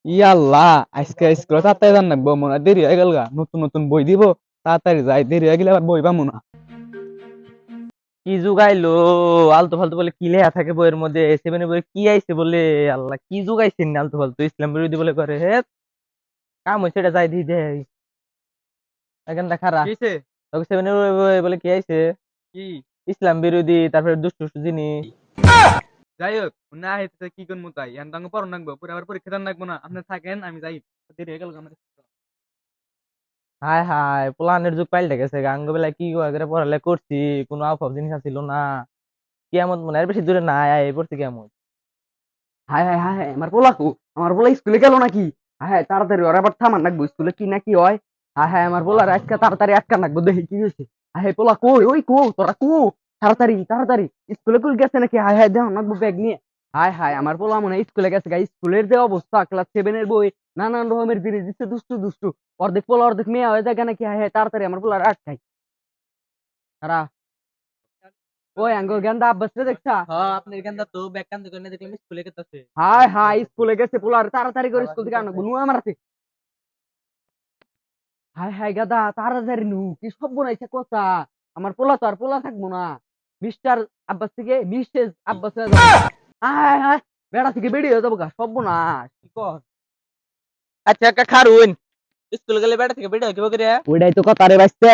ইয়াল্লাহ, আজকে স্কুলে তাড়াতাড়ি যান লাগবো, মনে হয় দেরি হয়ে গেল গা। নতুন নতুন বই দিব, তাড়াতাড়ি যাই, দেরি হয়ে গেলে আবার বই পাবো না। কি যুগাইলো আলতু ফালতু বলে কি লেখা থাকে বইয়ের মধ্যে, সেভেনে বই কি আইছে বলে। আল্লাহ, কি যুগাইছেন না আলতু ফালতু ইসলাম বিরোধী বলে করে হে। কাম হয়েছে এটা যাই দি দে এখন দেখারা কিসে? তোকে সেভেনে বলে কি আইছে, কি? ইসলাম বিরোধী, তারপরে দুষ্টু দুষ্টু জিনিস। যাই হোক, না হেতে কি করবো তাই, এখন তো আমাকে পড়ানো লাগবো, পরে আবার পরীক্ষা দেন লাগবো না। আপনি থাকেন, আমি যাই, দেরি হয়ে গেল আমার। হায় হায়, প্লানের যুগ পাল্টে গেছে। গাঙ্গ বেলায় কি করে পড়ালেখা করছি, কোনো আউফাব জিনিস ছিল না। কেমন মনে হয় বেশি দূরে না আয় পড়ছি কেমন। হায় হায় হায় হায়, আমার পোলা স্কুলে গেল নাকি? হায় হায়, তাড়াতাড়ি ওরা আবার থামান রাখবো, স্কুলে কি না কি হয়। হায় হায়, আমার পোলা আজকে তাড়াতাড়ি আটকান রাখবো, দেখি কি হয়েছে। হায় হায়, পোলা কই, ওই কো তোরা কো, তাড়াতাড়ি তাড়াতাড়ি স্কুলে কুল গেছে নাকি? হায় হায়, দেহ রাখবো ব্যাগ নিয়ে। হায় হায়, আমার পোলা মনে হয় স্কুলে গেছে গা। স্কুলের যে অবস্থা, ক্লাস 7 বই, নানান রকমের জিনিস দিচ্ছে, দুষ্টু দুষ্টু। অর্ধেক পোলা অর্ধেক মেয়ে হয়ে যায় নাকি? হায় হায়, তাড়াতাড়ি আমার পোলা আটকাই। তারা ওই আঙ্গো গেন্দা আব্বাস রে দেখছা? হ্যাঁ, আপনি এখানটা তো ব্যাগ কান্দ করে দেখলাম স্কুলে গেছে। হায় হায়, স্কুলে গেছে পোলার, তাড়াতাড়ি করে স্কুল থেকে আনবো, নুয়া মারাতে। হায় হায় গাদা, তাড়াতাড়ি নু, কি সব বনাইছে কথা। আমার পোলা তো আর পোলা থাকবো না। মিস্টার আব্বাস থেকে মিসেস আব্বাস হয়ে যাবো। হায় হায়, বেড়া থেকে বেরিয়ে হয়ে যাবো গা, সব বোনাস কি কর। আচ্ছা একটা খারুন, স্কুলে গেলে বেড়া থেকে বেড়া কি করে। ওইটাই তো কথা রে বাইস্তে।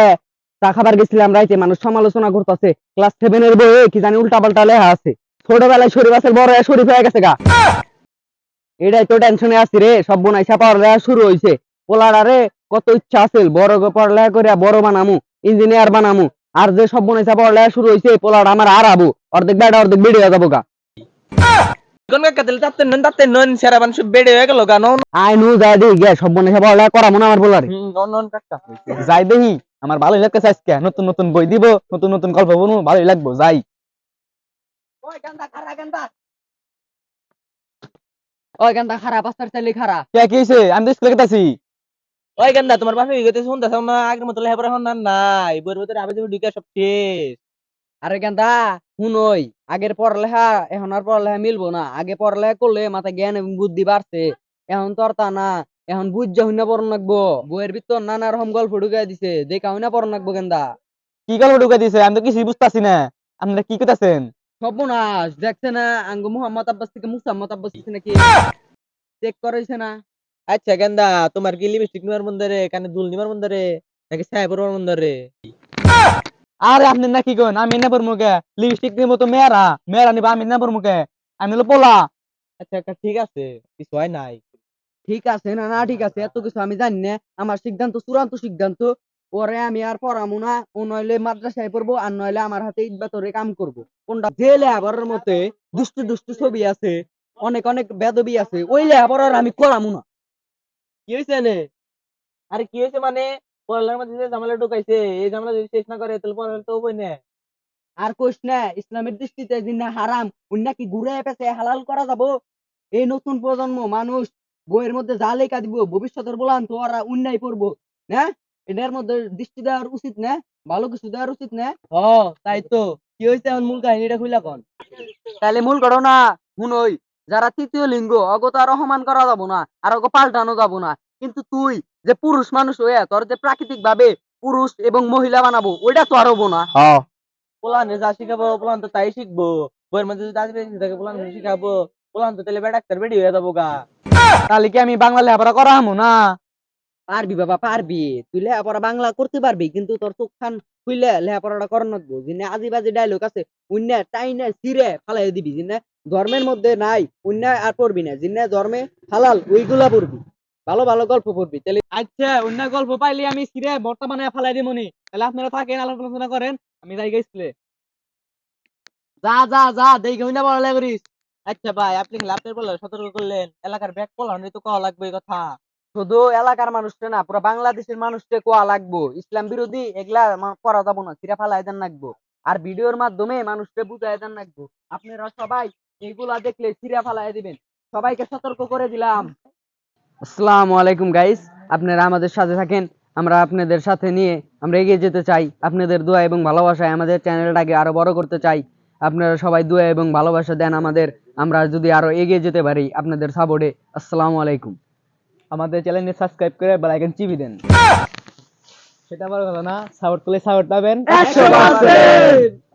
চা খাবার গেছিলাম রাইতে, মানুষ সমালোচনা করতেছে ক্লাস 7 বইয়ে কি জানি উল্টা পাল্টা লেখা আছে। ছোটবেলায় শরীফ আছে, বড় হয়ে শরীফ হয়ে গেছে গা। এটাই তো টেনশনে আছি রে, সব বোনাইছা পড়ালেখা শুরু হইছে। পোলারা রে কত ইচ্ছা আছে বড় পড়ালেখা করে বড় বানামু, ইঞ্জিনিয়ার বানামু। আর যে সব বোনাইছা পড়ালেখা শুরু হইছে, পোলারা আমার আর আবু, অর্ধেক বেড়া অর্ধেক বেড়ে যাবো গা। কোন কাকা দিলে তাতে নন সেরা মানুষ বেড়ে হয়ে গেল গানো। আই নু যাই দেখি গে, সব বোনাইছা পড়ালেখা করামু না আমার পোলারে। নন নন কাকা যাই দেখি, আমার ভালোই লাগতেছে আজকে। নতুন নতুন বই দিব, নতুন নতুন গল্প বলবো, ভালোই লাগবো, যাই। ওই গান্দা খারা গান্দা, ওই গান্দা খারা, পাঁচটার চাইলে খারা। কে কি হয়েছে? আমি তো স্কুলে গেছি। ওই গান্দা তোমার বাপে গেতে শুনতেছ না আগের মতো লেহাপড়া হন না নাই বইয়ের ভিতরে আবে তুমি ঢুকে সব শেষ। আরে গান্দা শুনই, আগের পড়ালেখা এখন আর পড়ালেখা মিলবো না। আগে পড়ালেখা করলে মাথায় জ্ঞান এবং বুদ্ধি বাড়ছে, এখন তো আর তা না। এখন বুঝা হইনা পড়ন লাগবো, বইয়ের ভিতর নানা রকম গল্প ঢুকাই দিছে, দেখা হইনা পড়ন লাগবো গেন্দা। কি গল্প ঢুকে দিছে? আমি তো কিছুই বুঝতেছি না। আপনারা কি করতেছেন? সর্বনাশ, দেখছে না আঙ্গ মুহাম্মদ আব্বাস থেকে মুসাম্মদ আব্বাস হইছে নাকি? চেক করাইছে না? আচ্ছা গান্দা, তোমার কি লিপস্টিক নিবার মন ধরে, কানে দুল নিবার মন ধরে, নাকি ছায়া পরবার মন ধরে? আরে আপনি না কি করেন? আমি না পড়বো কে? লিপস্টিক নিবো তো মেয়েরা, মেয়েরা নিবা, আমি না পড়বো কে? আমি হলো পোলা। আচ্ছা একটা ঠিক আছে, কিছু হয় নাই। ঠিক আছে না না ঠিক আছে, এত কিছু আমি জানি না। আমার সিদ্ধান্ত চূড়ান্ত সিদ্ধান্ত। পরে আমি আর পড়ামু না, ও নইলে মাদ্রাসায় পড়বো, আর নইলে আমার হাতে ইট বাতরে কাম করবো। কোনটা যে লেহাপড়ার মধ্যে দুষ্টু দুষ্টু ছবি আছে, অনেক অনেক বেদবি আছে, ওই লেহাপড়ার আমি করামু না। কি হয়েছে নে? আরে কি হয়েছে মানে, পড়ালেখার মধ্যে যে ঝামেলা ঢুকাইছে, এই ঝামেলা যদি শেষ না করে তাহলে পড়ালেখা তো হবই না। আর কইস না, ইসলামের দৃষ্টিতে জিন্না হারাম, উন্না কি ঘুরে পেছে হালাল করা যাবো? এই নতুন প্রজন্ম মানুষ বইয়ের মধ্যে যা লেখা দিব, ভবিষ্যতের বলান তো ওরা উন্নাই পড়বো না। এটার মধ্যে দৃষ্টি দেওয়ার উচিত না, ভালো কিছু দেওয়ার উচিত না। ও তাই তো, কি হয়েছে এখন মূল কাহিনীটা খুইলা কন। তাহলে মূল ঘটনা শুনই, যারা তৃতীয় লিঙ্গ অগত আর অপমান করা যাবো না, আর অগ পাল্টানো যাবো না। কিন্তু তুই যে পুরুষ মানুষ হয়ে তোর যে প্রাকৃতিক ভাবে পুরুষ এবং মহিলা বানাবো, ওইটা তো আর হবো না। হ্যাঁ। পোলানে যা শিখাবো পোলান তো তাই শিখবো। বইয়ের মধ্যে যদি আদিবাসী থাকে পোলান শিখাবো, পোলান তো তাহলে ডাক্তার বেডি হয়ে যাবো গা। তাহলে কি আমি বাংলা লেখাপড়া করা হামু না? পারবি বাবা পারবি, তুই লেখাপড়া বাংলা করতে পারবি, কিন্তু তোর চোখ খান খুইলে লেখাপড়াটা করার লাগবো। যিনি আজি বাজি ডায়লগ আছে উন্না টাইনা সিরে ফালাই দিবি, যিনি ধর্মের মধ্যে নাই উন্না আর পড়বি না, যিনি ধর্মে হালাল ওইগুলা পড়বি, ভালো ভালো গল্প পড়বি। তাহলে আচ্ছা, অন্য গল্প পাইলে আমি সিরে বর্তমানে ফালাই দিমনি। তাহলে আপনারা থাকেন, আলোচনা করেন, আমি যাই স্কুলে। যা যা যা, দেখে হইনা পড়ালেখা করিস। আচ্ছা ভাই, আপনি খালি আপনার বলে সতর্ক করলেন, এলাকার ব্যাগ পোলান তো কওয়া লাগবে এই কথা। শুধু এলাকার মানুষটা না, পুরো বাংলাদেশের মানুষকে কোয়া লাগবো, ইসলাম বিরোধী এগুলা করা যাবো না, সিরা ফালাই দেন লাগবো। আর ভিডিওর মাধ্যমে মানুষকে বুঝাই দেন লাগবো। আপনারা সবাই এগুলা দেখলে সিরা ফালাই দিবেন, সবাইকে সতর্ক করে দিলাম। আসসালামু আলাইকুম গাইস, আপনারা আমাদের সাথে থাকেন, আমরা আপনাদের সাথে নিয়ে আমরা এগিয়ে যেতে চাই। আপনাদের দোয়া এবং ভালোবাসায় আমাদের চ্যানেলটাকে আরো বড় করতে চাই। আপনারা সবাই দোয়া এবং ভালোবাসা দেন আমাদের, আমরা যদি আরো এগিয়ে যেতে পারি আপনাদের সাপোর্টে। আসসালামু আলাইকুম। আমাদের চ্যানেলটি সাবস্ক্রাইব করে বেল আইকন চিপে দেন। সেটা বড় কথা না, সাপোর্ট করলে সাপোর্ট পাবেন 100%।